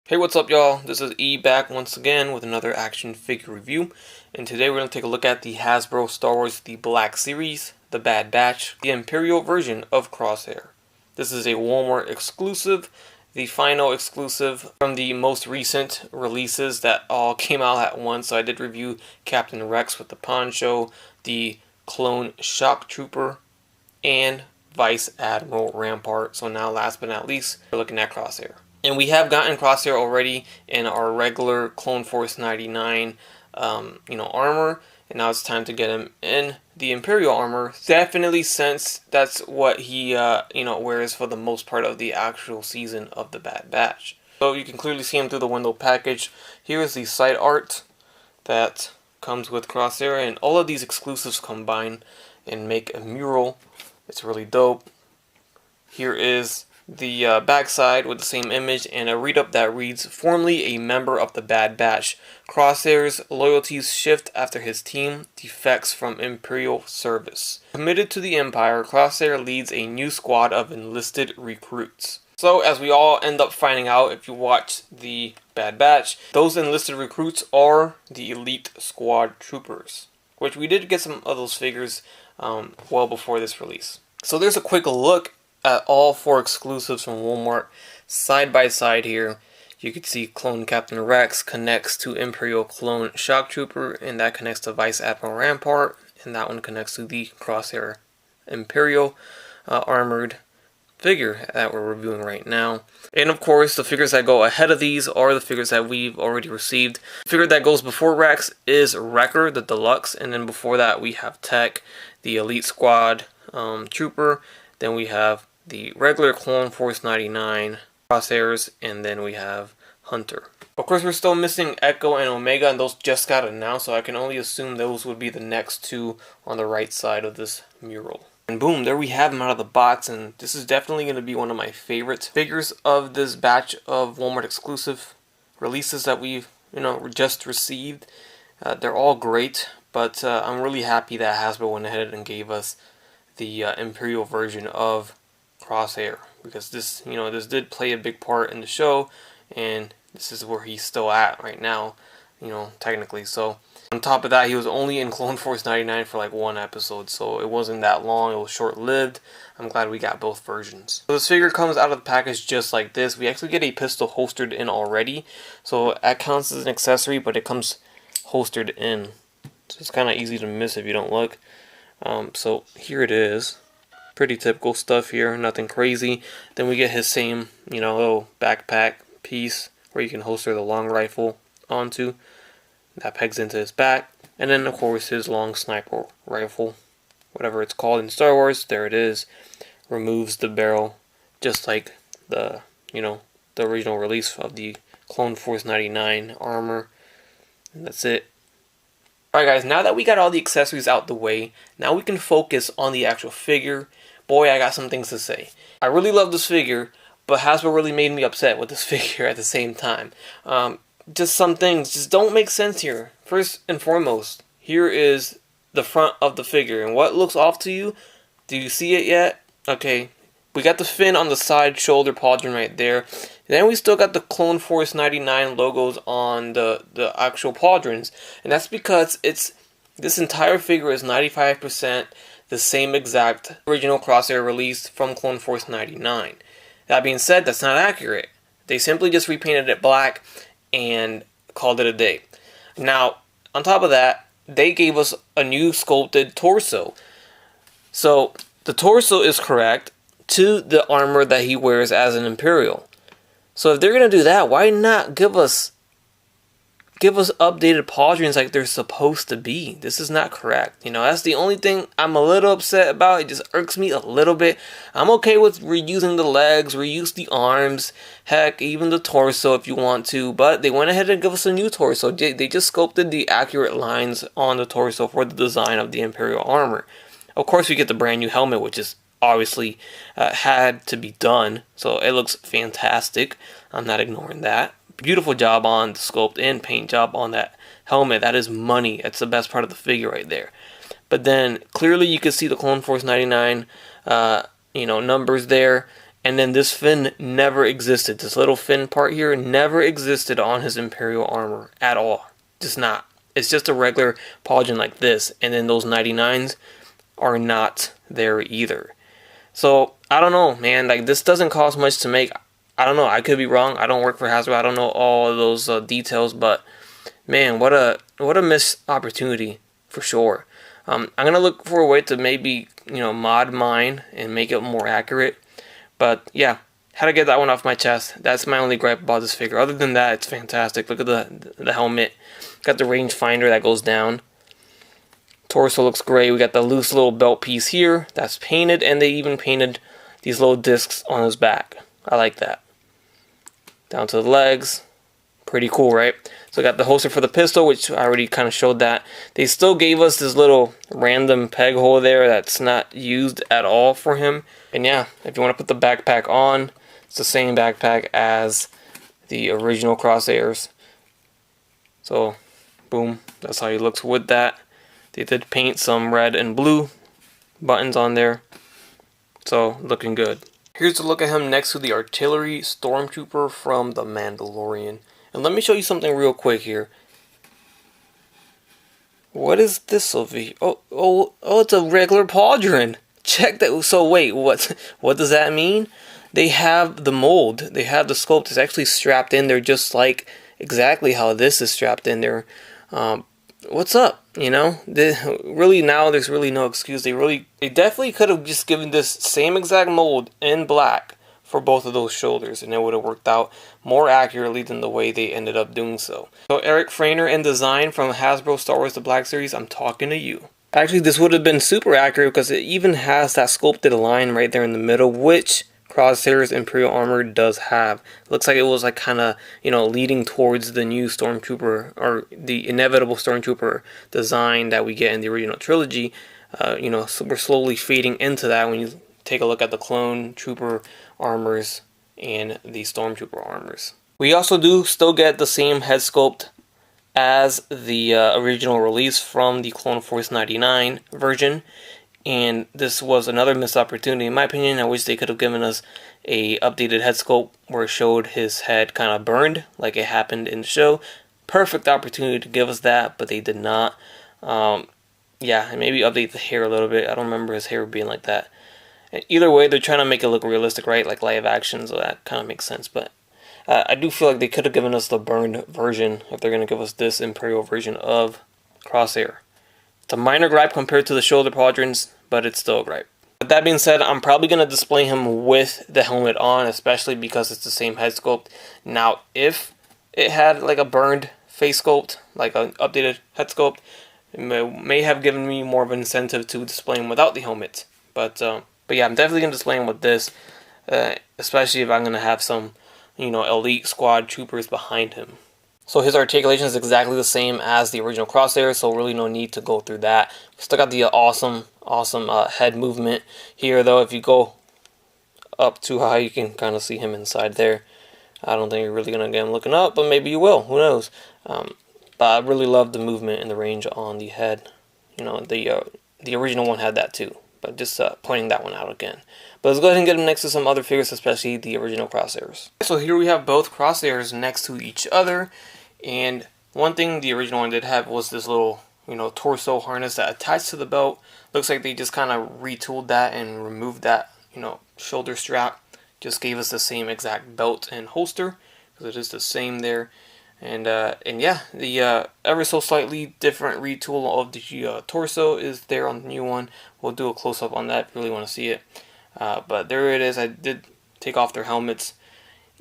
Hey, what's up, y'all? This is E back once again with another action figure review, and today we're going to take a look at the Hasbro Star Wars The Black Series, The Bad Batch, the Imperial version of Crosshair. This is a Walmart exclusive, the final exclusive from the most recent releases that all came out at once. So I did review Captain Rex with the poncho, the Clone Shock Trooper, and Vice Admiral Rampart. So now, last but not least, we're looking at Crosshair. And we have gotten Crosshair already in our regular Clone Force 99 armor, and now it's time to get him in the Imperial armor. Definitely, since that's what he wears for the most part of the actual season of the Bad Batch. So you can clearly see him through the window package. Here is the side art that comes with Crosshair, and all of these exclusives combine and make a mural. It's really dope. Here is the backside with the same image and a read-up that reads, "Formerly a member of the Bad Batch, Crosshair's loyalties shift after his team defects from Imperial service. Committed to the Empire, Crosshair leads a new squad of enlisted recruits." So, as we all end up finding out if you watch the Bad Batch, those enlisted recruits are the Elite Squad Troopers, which we did get some of those figures well before this release. So there's a quick look at all four exclusives from Walmart side by side here. You can see Clone Captain Rex connects to Imperial Clone Shock Trooper, and that connects to Vice Admiral Rampart, and that one connects to the Crosshair Imperial armored figure that we're reviewing right now. And of course, the figures that go ahead of these are the figures that we've already received. The figure that goes before Rex is Wrecker, the Deluxe, and then before that we have Tech, the Elite Squad Trooper. Then we have the regular Clone Force 99 Crosshairs, and then we have Hunter. Of course, we're still missing Echo and Omega, and those just got announced, so I can only assume those would be the next two on the right side of this mural. And boom, there we have them out of the box, and this is definitely going to be one of my favorite figures of this batch of Walmart exclusive releases that we've just received. They're all great, but I'm really happy that Hasbro went ahead and gave us the Imperial version of Crosshair, because this did play a big part in the show, and this is where he's still at right now, technically. So on top of that, he was only in Clone Force 99 for like one episode, so it wasn't that long. It was short-lived. I'm glad we got both versions. So this figure comes out of the package just like this. We actually get a pistol holstered in already, so that counts as an accessory, but it comes holstered in, so it's kind of easy to miss if you don't look. So here it is. Pretty typical stuff here, nothing crazy. Then we get his same, little backpack piece where you can holster the long rifle onto. That pegs into his back. And then, of course, his long sniper rifle, whatever it's called in Star Wars, there it is. Removes the barrel, just like the original release of the Clone Force 99 armor. And that's it. Alright guys, now that we got all the accessories out the way, now we can focus on the actual figure. Boy, I got some things to say. I really love this figure, but Hasbro really made me upset with this figure at the same time. Just some things just don't make sense here. First and foremost, here is the front of the figure, and what looks off to you? Do you see it yet? Okay, we got the fin on the side shoulder pauldron right there. Then we still got the Clone Force 99 logos on the actual pauldrons, and that's because this entire figure is 95% the same exact original Crosshair release from Clone Force 99. That being said, that's not accurate. They simply just repainted it black and called it a day. Now, on top of that, they gave us a new sculpted torso. So, the torso is correct to the armor that he wears as an Imperial. So if they're going to do that, why not give us updated pauldrons like they're supposed to be? This is not correct. That's the only thing I'm a little upset about. It just irks me a little bit. I'm okay with reusing the legs, reuse the arms, heck, even the torso if you want to, but they went ahead and gave us a new torso. They just sculpted the accurate lines on the torso for the design of the Imperial armor. Of course, we get the brand new helmet, which is obviously had to be done, so it looks fantastic. I'm not ignoring that. Beautiful job on the sculpt and paint job on that helmet. That is money. That's the best part of the figure right there. But then clearly you can see the Clone Force 99 numbers there, And then this fin never existed. This little fin part here never existed on his Imperial armor at all. Just not. It's just a regular pauldron like this. And then those 99s are not there either. So, I don't know, man. Like, this doesn't cost much to make. I don't know. I could be wrong. I don't work for Hasbro. I don't know all of those details. But, man, what a missed opportunity for sure. I'm going to look for a way to maybe, mod mine and make it more accurate. But, yeah, had to get that one off my chest. That's my only gripe about this figure. Other than that, it's fantastic. Look at the helmet. Got the rangefinder that goes down. Torso looks great. We got the loose little belt piece here. That's painted, and they even painted these little discs on his back. I like that. Down to the legs. Pretty cool, right? So I got the holster for the pistol, which I already kind of showed that. They still gave us this little random peg hole there that's not used at all for him. And yeah, if you want to put the backpack on, it's the same backpack as the original Crosshairs. So, boom, that's how he looks with that. They did paint some red and blue buttons on there. So, looking good. Here's a look at him next to the artillery stormtrooper from The Mandalorian. And let me show you something real quick here. What is this over here? Oh, it's a regular pauldron. Check that. So wait, what does that mean? They have the mold. They have the sculpt. It's actually strapped in there just like exactly how this is strapped in there. What's up? Really now there's really no excuse. They definitely could have just given this same exact mold in black for both of those shoulders, and it would have worked out more accurately than the way they ended up doing so. So Eric Frainer in design from Hasbro Star Wars The Black Series, I'm talking to you. Actually, this would have been super accurate because it even has that sculpted line right there in the middle, which Crosshair's Imperial armor does have. It looks like it was like kind of, leading towards the new Stormtrooper, or the inevitable Stormtrooper design that we get in the original trilogy. So we're slowly fading into that when you take a look at the clone trooper armors and the stormtrooper armors. We also do still get the same head sculpt as the original release from the Clone Force 99 version, and this was another missed opportunity. In my opinion, I wish they could have given us a updated head sculpt where it showed his head kind of burned like it happened in the show. Perfect opportunity to give us that, but they did not. Yeah, and maybe update the hair a little bit. I don't remember his hair being like that. Either way, they're trying to make it look realistic, right? Like live action, so that kind of makes sense. But I do feel like they could have given us the burned version if they're going to give us this Imperial version of Crosshair. It's a minor gripe compared to the shoulder pauldrons, but it's still a gripe. With that being said, I'm probably going to display him with the helmet on, especially because it's the same head sculpt. Now, if it had like a burned face sculpt, like an updated head sculpt, it may have given me more of an incentive to display him without the helmet. But yeah, I'm definitely going to display him with this, especially if I'm going to have some, elite squad troopers behind him. So his articulation is exactly the same as the original Crosshair, so really no need to go through that. Still got the awesome head movement here, though. If you go up too high, you can kind of see him inside there. I don't think you're really going to get him looking up, but maybe you will. Who knows? But I really love the movement and the range on the head. The original one had that too. But just pointing that one out again. But let's go ahead and get them next to some other figures, especially the original Crosshairs. So here we have both Crosshairs next to each other. And one thing the original one did have was this little, torso harness that attached to the belt. Looks like they just kind of retooled that and removed that, shoulder strap. Just gave us the same exact belt and holster, because it is the same there. And yeah, the ever so slightly different retool of the torso is there on the new one. We'll do a close-up on that if you really want to see it. But there it is. I did take off their helmets,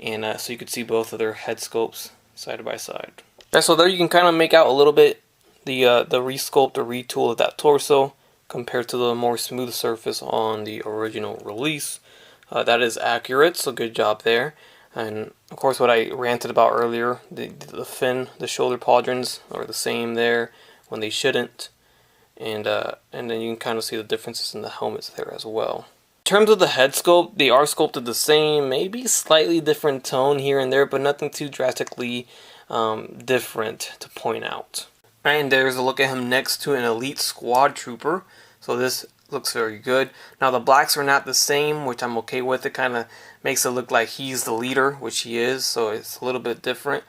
and so you could see both of their head sculpts side by side. Yeah, so there you can kind of make out a little bit the resculpt or retool of that torso compared to the more smooth surface on the original release. That is accurate, so good job there. And of course, what I ranted about earlier, the fin, the shoulder pauldrons are the same there when they shouldn't, and then you can kind of see the differences in the helmets there as well. In terms of the head sculpt, they are sculpted the same, maybe slightly different tone here and there, but nothing too drastically different to point out. And there's a look at him next to an elite squad trooper. So this Looks very good. Now the blacks are not the same, which I'm okay with. It kind of makes it look like he's the leader, which he is, so it's a little bit different.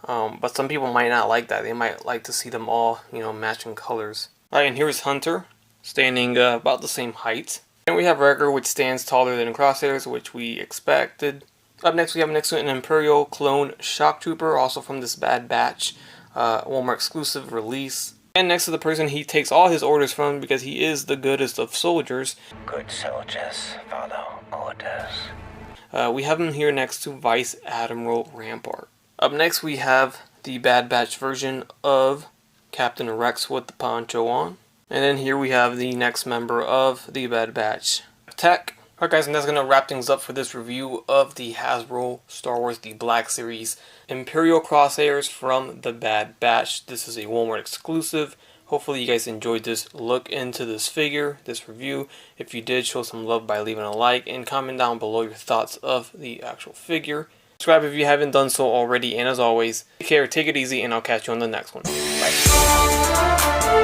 But some people might not like that. They might like to see them all, matching colors. Alright, and here's Hunter, standing about the same height. And we have Wrecker, which stands taller than Crosshairs, which we expected. Up next, we have an Imperial clone Shock Trooper, also from this Bad Batch, Walmart exclusive release. And next to the person he takes all his orders from because he is the goodest of soldiers. Good soldiers follow orders. We have him here next to Vice Admiral Rampart. Up next we have the Bad Batch version of Captain Rex with the poncho on. And then here we have the next member of the Bad Batch, Tech. Alright guys, and that's going to wrap things up for this review of the Hasbro Star Wars The Black Series Imperial Crosshairs from the Bad Batch. This is a Walmart exclusive. Hopefully you guys enjoyed this look into this figure, this review. If you did, show some love by leaving a like and comment down below your thoughts of the actual figure. Subscribe if you haven't done so already, and as always, take care, take it easy, and I'll catch you on the next one. Bye.